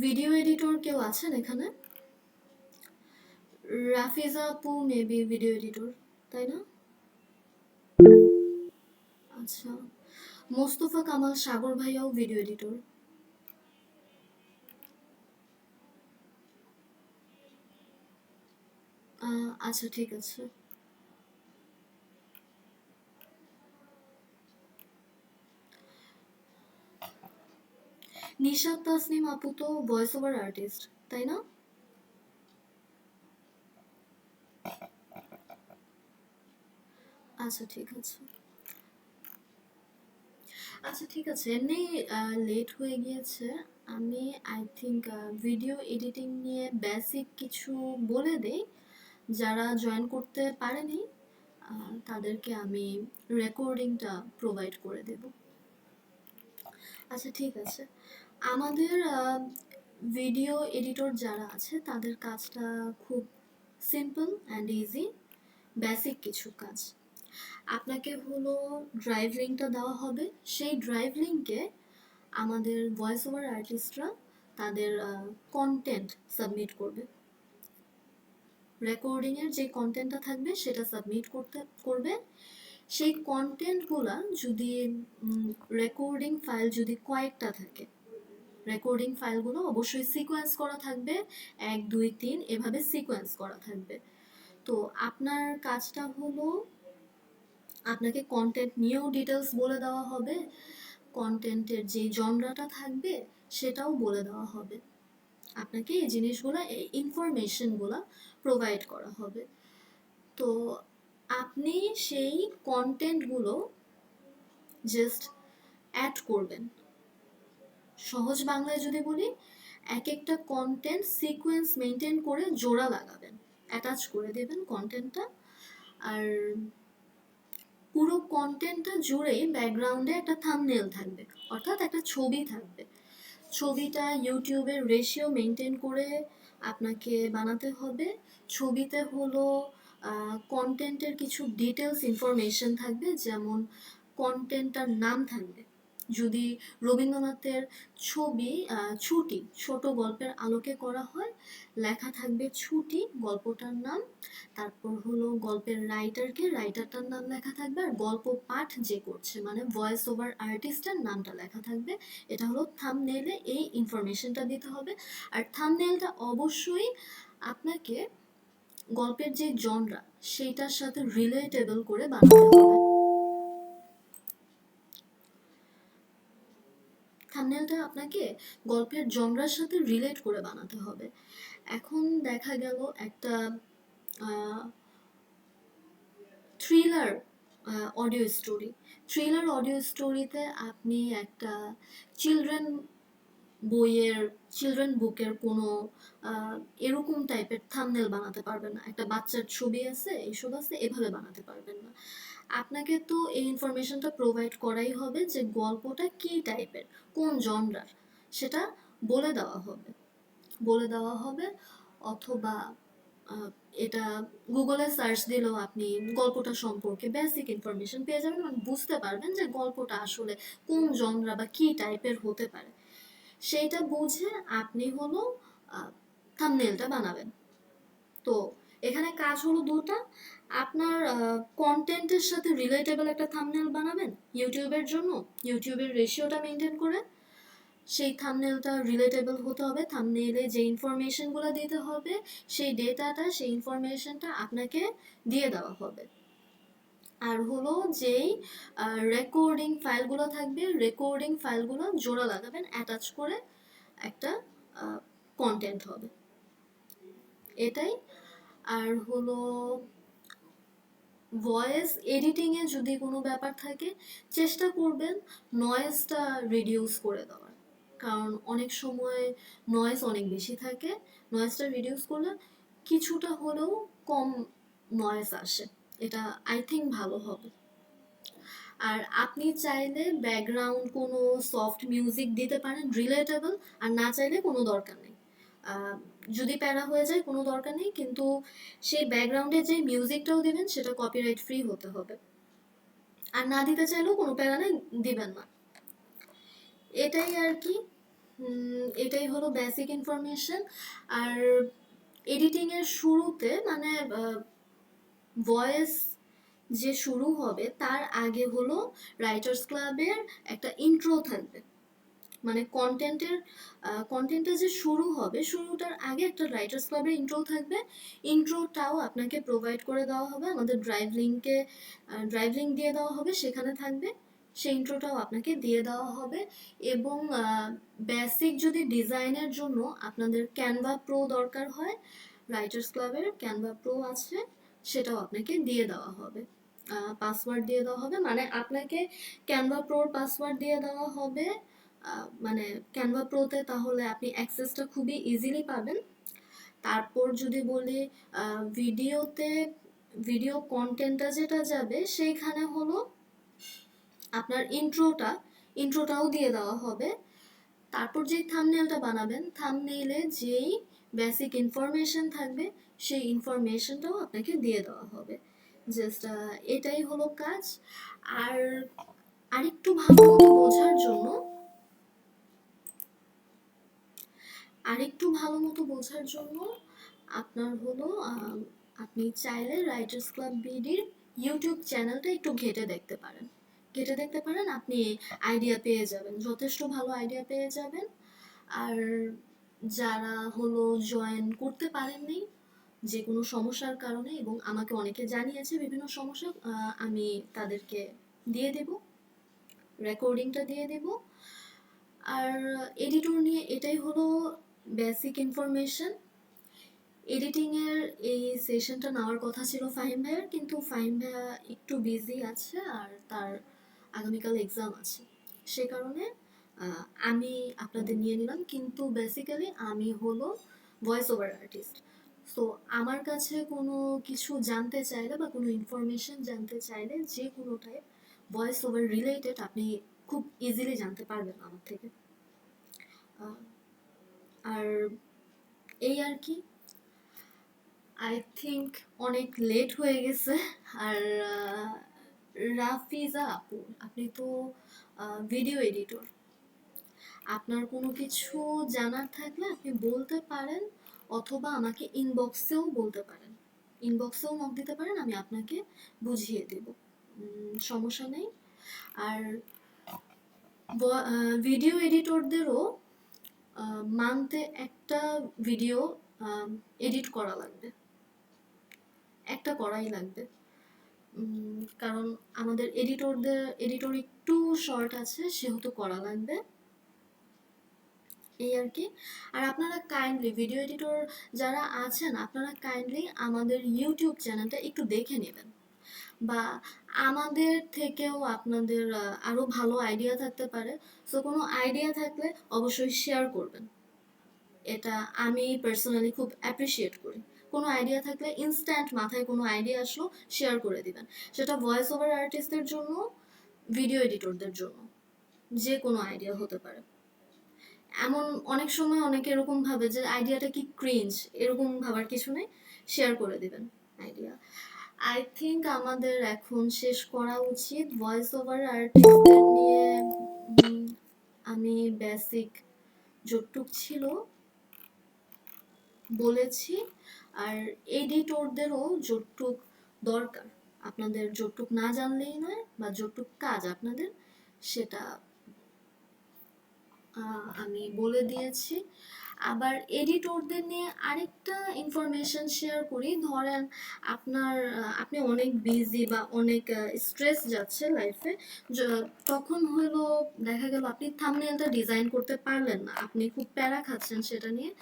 Video editor কেউ আছেন এখানে? রাফিজা আপু মেবি ভিডিও এডিটর, তাই না? আচ্ছা, মোস্তফা কামাল সাগর ভাইয়াও ভিডিও এডিটর। আচ্ছা ঠিক আছে। নিশাত তাসনিম আপু তো ভয়েস ওভার আর্টিস্ট, তাই না? আচ্ছা ঠিক আছে। আচ্ছা ঠিক আছে, এমনি লেট হয়ে গিয়েছে। আমি আই থিঙ্ক ভিডিও এডিটিং নিয়ে বেসিক কিছু বলে দেই। যারা জয়েন করতে পারেনি তাদেরকে আমি রেকর্ডিংটা প্রোভাইড করে দেব। আচ্ছা ঠিক আছে। আমাদের ভিডিও এডিটর যারা আছে তাদের কাজটা খুব সিম্পল অ্যান্ড ইজি, বেসিক কিছু কাজ। আপনাকে হলো ড্রাইভ লিঙ্কটা দেওয়া হবে, সেই ড্রাইভ লিঙ্কে আমাদের ভয়েস ওভার আর্টিস্টরা তাদের কন্টেন্ট সাবমিট করবে। রেকর্ডিংয়ের যে কন্টেন্টটা থাকবে সেটা সাবমিট করবে। সেই কন্টেন্টগুলা যদি রেকর্ডিং ফাইল যদি কয়েকটা থাকে, রেকর্ডিং ফাইলগুলো অবশ্যই সিকোয়েন্স করা থাকবে, 1 2 3 এভাবে সিকোয়েন্স করা থাকবে। তো আপনার কাজটা হলো আপনাকে কন্টেন্ট নিয়েও ডিটেলস বলে দেওয়া হবে, কন্টেন্টের যে জনরাটা থাকবে সেটাও বলে দেওয়া হবে। আপনাকে এই জিনিসগুলো, এই ইনফরমেশনগুলো প্রোভাইড করা হবে। তো আপনি সেই কন্টেন্টগুলো জাস্ট অ্যাড করবেন। সহজ বাংলায় যদি বলি, এক একটা কন্টেন্ট সিকোয়েন্স মেনটেন করে জোড়া লাগাবেন, অ্যাটাচ করে দেবেন কন্টেন্টটা। আর পুরো কন্টেন্টটা জুড়েই ব্যাকগ্রাউন্ডে একটা থাম্বনেল থাকবে, অর্থাৎ একটা ছবি থাকবে। ছবিটা ইউটিউবের রেশিও মেনটেন করে আপনাকে বানাতে হবে। ছবিতে হলো কন্টেন্টের কিছু ডিটেলস ইনফরমেশন থাকবে, যেমন কন্টেন্টটার নাম থাকবে। যদি রবীন্দ্রনাথের ছবি ছুটি ছোট গল্পের আলোকে করা হয়, লেখা থাকবে ছুটি গল্পটার নাম, তারপর হলো গল্পের রাইটারটার নাম লেখা থাকবে, আর গল্প পাঠ যে করছে মানে ভয়েস ওভার আর্টিস্টের নামটা লেখা থাকবে। এটা হলো থাম্বনেইলে এই ইনফরমেশনটা দিতে হবে। আর থাম্বনেইলটা অবশ্যই আপনাকে গল্পের যে জনরা সেইটার সাথে রিলেটেবল করে বানাতে হবে। থাম্বনেইলটা আপনাকে গল্পের জনরার সাথে রিলেট করে বানাতে হবে। এখন দেখা গেল একটা থ্রিলার অডিও স্টোরিতে আপনি একটা চিলড্রেন চিলড্রেন বুকের কোনো এরকম টাইপের থাম্বনেল বানাতে পারবেন না। একটা বাচ্চার ছবি আছে, এইসব আছে, এভাবে বানাতে পারবেন না। আপনাকে তো এই ইনফরমেশনটা প্রোভাইড করাই হবে যে গল্পটা কি টাইপের, কোন জনরার, সেটা বলে দেওয়া হবে। অথবা আহ, এটা গুগলে সার্চ দিলেও আপনি গল্পটা সম্পর্কে বেসিক ইনফরমেশন পেয়ে যাবেন, মানে বুঝতে পারবেন যে গল্পটা আসলে কোন জনরা বা কি টাইপের হতে পারে। সেইটা বুঝে আপনি হলো থাম্বনেলটা বানাবেন। তো এখানে কাজ হলো দুটা। আপনার কন্টেন্টের সাথে রিলেটেবল একটা থাম্বনেল বানাবেন ইউটিউবের জন্য, ইউটিউবের রেশিওটা মেনটেন করে। সেই থাম্বনেলটা রিলেটেবল হতে হবে, থাম্বনেইলে যে ইনফরমেশনগুলো দিতে হবে সেই ডেটাটা, সেই ইনফরমেশনটা আপনাকে দিয়ে দেওয়া হবে। আর হলো যেই রেকর্ডিং ফাইলগুলো থাকবে, রেকর্ডিং ফাইলগুলো জোড়া লাগাবেন, অ্যাটাচ করে একটা কন্টেন্ট হবে, এটাই। আর হলো ভয়েস এডিটিংয়ে যদি কোনো ব্যাপার থাকে, চেষ্টা করবেন নয়েজটা রিডিউস করে দেওয়ার, কারণ অনেক সময় নয়েজ অনেক বেশি থাকে। নয়েজটা রিডিউস করলে কিছুটা হলেও কম নয়েজ আসে, এটা আই থিঙ্ক ভালো হবে। আর আপনি চাইলে ব্যাকগ্রাউন্ড কোনো সফট মিউজিক দিতে পারেন রিলেটেবল, আর না চাইলে কোনো দরকার নেই। যদি প্যারা হয়ে যায় কোনো দরকার নেই, কিন্তু সেই ব্যাকগ্রাউন্ডে যে মিউজিকটাও দিবেন সেটা কপিরাইট ফ্রি হতে হবে। আর না দিতে চাইলেও কোনো প্যারা নেই, দিবেন না, এটাই আর কি। এটাই হলো বেসিক ইনফরমেশন। আর এডিটিং এর শুরুতে মানে ভয়েস যে শুরু হবে তার আগে হলো রাইটার্স ক্লাবের একটা ইন্ট্রো থাকবে। মানে কন্টেন্টটা যে শুরু হবে শুরুটার আগে একটা রাইটার্স ক্লাবের ইন্ট্রো থাকবে। ইন্ট্রোটাও আপনাকে প্রোভাইড করে দেওয়া হবে, আমাদের ড্রাইভ লিঙ্ক দিয়ে দেওয়া হবে, সেখানে থাকবে। সেই ইন্ট্রোটাও আপনাকে দিয়ে দেওয়া হবে। এবং বেসিক যদি ডিজাইনের জন্য আপনাদের ক্যানভা প্রো দরকার হয়, রাইটার্স ক্লাবের ক্যানভা প্রো আছে, সেটাও আপনাকে দিয়ে দেওয়া হবে। পাসওয়ার্ড দিয়ে দেওয়া হবে, মানে আপনাকে ক্যানভা প্রোর পাসওয়ার্ড দিয়ে দেওয়া হবে। মানে ক্যানভা প্রোতে তাহলে আপনি অ্যাক্সেসটা খুবই ইজিলি পাবেন। তারপর যদি বলি ভিডিওতে, ভিডিও কন্টেন্টটা যেটা যাবে সেইখানে হলো আপনার ইন্ট্রোটাও দিয়ে দেওয়া হবে। তারপর যে থাম্বনেলটা বানাবেন, থাম্বনেইলে যেই বেসিক ইনফরমেশন থাকবে সেই ইনফরমেশনটাও আপনাকে দিয়ে দেওয়া হবে। জাস্ট এটাই হলো কাজ। আর আরেকটু ভালো মতো বোঝার জন্য আপনার হলো আপনি চাইলে রাইটার্স ক্লাব বিডির ইউটিউব চ্যানেলটা একটু ঘেটে দেখতে পারেন। আপনি আইডিয়া পেয়ে যাবেন, যথেষ্ট ভালো আইডিয়া পেয়ে যাবেন। আর যারা হলো জয়েন করতে পারেননি যে কোনো সমস্যার কারণে, এবং আমাকে অনেকে জানিয়েছে বিভিন্ন সমস্যা, আমি তাদেরকে দিয়ে দেব, রেকর্ডিংটা দিয়ে দেব। আর এডিটর নিয়ে এটাই হলো বেসিক ইনফরমেশন। এডিটিংয়ের এই সেশনটা নেওয়ার কথা ছিল ফাহিম ভাইয়ের, কিন্তু ফাহিম ভাইয়া একটু বিজি আছে আর তার আগামীকাল এক্সাম আছে, সে কারণে আমি আপনাদের নিয়ে নিলাম। কিন্তু বেসিক্যালি আমি হলো ভয়েস ওভার আর্টিস্ট। সো আমার কাছে কোনো কিছু জানতে চাইলে বা কোনো ইনফরমেশন জানতে চাইলে যে কোনো টাইপ ভয়েস ওভার রিলেটেড আপনি খুব ইজিলি জানতে পারবেন আমার থেকে। আর এই আর কি, আই থিঙ্ক অনেক লেট হয়ে গেছে। আর রাফিজা আপু, আপনি তো ভিডিও এডিটর, আপনার কোনো কিছু জানার থাকলে আপনি বলতে পারেন, অথবা আমাকে ইনবক্সেও নক দিতে পারেন, আমি আপনাকে বুঝিয়ে দেব, সমস্যা নেই। আর ভিডিও এডিটরদেরও মান্থে একটা ভিডিও এডিট করা লাগবে, একটা করাই লাগবে। কারণ আমাদের এডিটর একটু শর্ট আছে, সেহেতু করা লাগবে, এই আর কি। আর আপনারা কাইন্ডলি ভিডিও এডিটর যারা আছেন, আপনারা কাইন্ডলি আমাদের ইউটিউব চ্যানেলটা একটু দেখে নেবেন, বা আমাদের থেকেও আপনাদের আরো ভালো আইডিয়া থাকতে পারে। সো কোনো আইডিয়া থাকলে অবশ্যই শেয়ার করবেন, এটা আমি পার্সোনালি খুব অ্যাপ্রিসিয়েট করি। কোনো আইডিয়া থাকলে ইনস্ট্যান্ট মাথায় কোনো আইডিয়া আসলো শেয়ার করে দিবেন, সেটা ভয়েস ওভার আর্টিস্টদের জন্য, ভিডিও এডিটরদের জন্য, যে কোনো আইডিয়া হতে পারে। এমন অনেক সময় অনেকে এরকম ভাবে যে আইডিয়াটা কি ক্রিঞ্জ, এরকম ভাবার কিছু নেই, শেয়ার করে দিবেন আইডিয়া। আই থিঙ্ক আমাদের এখন শেষ করা উচিত। ভয়েস ওভার আর্টিস্টদের নিয়ে আমি বেসিক যতটুক ছিল বলেছি, আর এডিটরদেরও যতটুক দরকার, আপনাদের যতটুক না জানলেই নয়, বা যতটুক কাজ আপনাদের, সেটা আমি বলে দিয়েছি। আবার এডিটরদের নিয়ে আরেকটা ইনফরমেশন শেয়ার করি। ধরেন আপনি অনেক বিজি বা অনেক স্ট্রেস যাচ্ছে লাইফে, তখন হলো দেখা গেল আপনি থাম্বনেলটা ডিজাইন করতে পারলেন না, আপনি খুব প্যারা খাচ্ছেন সেটা নিয়ে,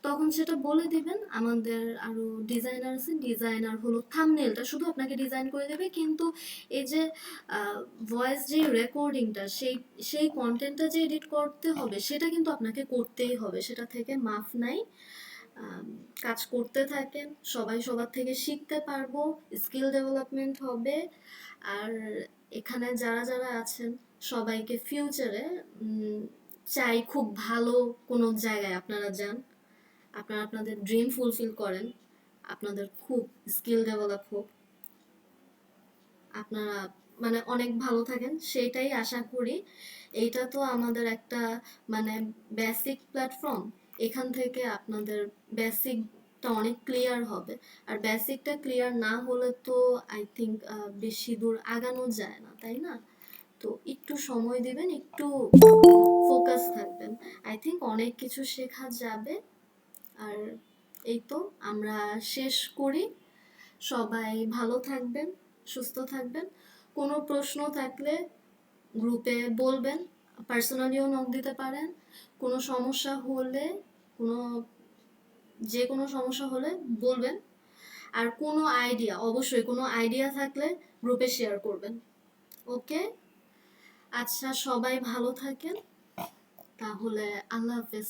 তখন সেটা বলে দিবেন, আমাদের আরো ডিজাইনার আছে, ডিজাইনার হলো থাম্বনেলটা শুধু আপনাকে ডিজাইন করে দেবে, কিন্তু এই যে ভয়েস যে রেকর্ডিংটা, সেই কন্টেন্টটা যে এডিট করতে হবে সেটা কিন্তু আপনাকে করতেই হবে, সেটা থেকে মাফ নাই। কাজ করতে থাকেন, সবাই সবার থেকে শিখতে পারবো, স্কিল ডেভেলপমেন্ট হবে। আর এখানে যারা যারা আছেন সবাইকে ফিউচারে চাই খুব ভালো কোনো জায়গায় আপনারা যান, আপনারা আপনাদের ড্রিম ফুলফিল করেন, আপনাদের খুব স্কিল ডেভেলপ হোক, আপনারা মানে অনেক ভালো থাকেন সেটাই আশা করি। এইটা তো আমাদের একটা মানে বেসিক প্ল্যাটফর্ম, এখান থেকে আপনাদের বেসিকটা অনেক ক্লিয়ার হবে। আর বেসিকটা ক্লিয়ার না হলে তো আই থিঙ্ক বেশি দূর আগানো যায় না, তাই না? তো একটু সময় দিবেন, একটু ফোকাস থাকবেন, আই থিঙ্ক অনেক কিছু শেখা যাবে। আর এই তো, আমরা শেষ করি। সবাই ভালো থাকবেন, সুস্থ থাকবেন। কোনো প্রশ্ন থাকলে গ্রুপে বলবেন, পার্সোনালিও নক দিতে পারেন। কোনো সমস্যা হলে, কোনো যে কোনো সমস্যা হলে বলবেন। আর কোনো আইডিয়া, অবশ্যই কোনো আইডিয়া থাকলে গ্রুপে শেয়ার করবেন। ওকে, আচ্ছা, সবাই ভালো থাকেন তাহলে। আল্লাহ হাফেজ।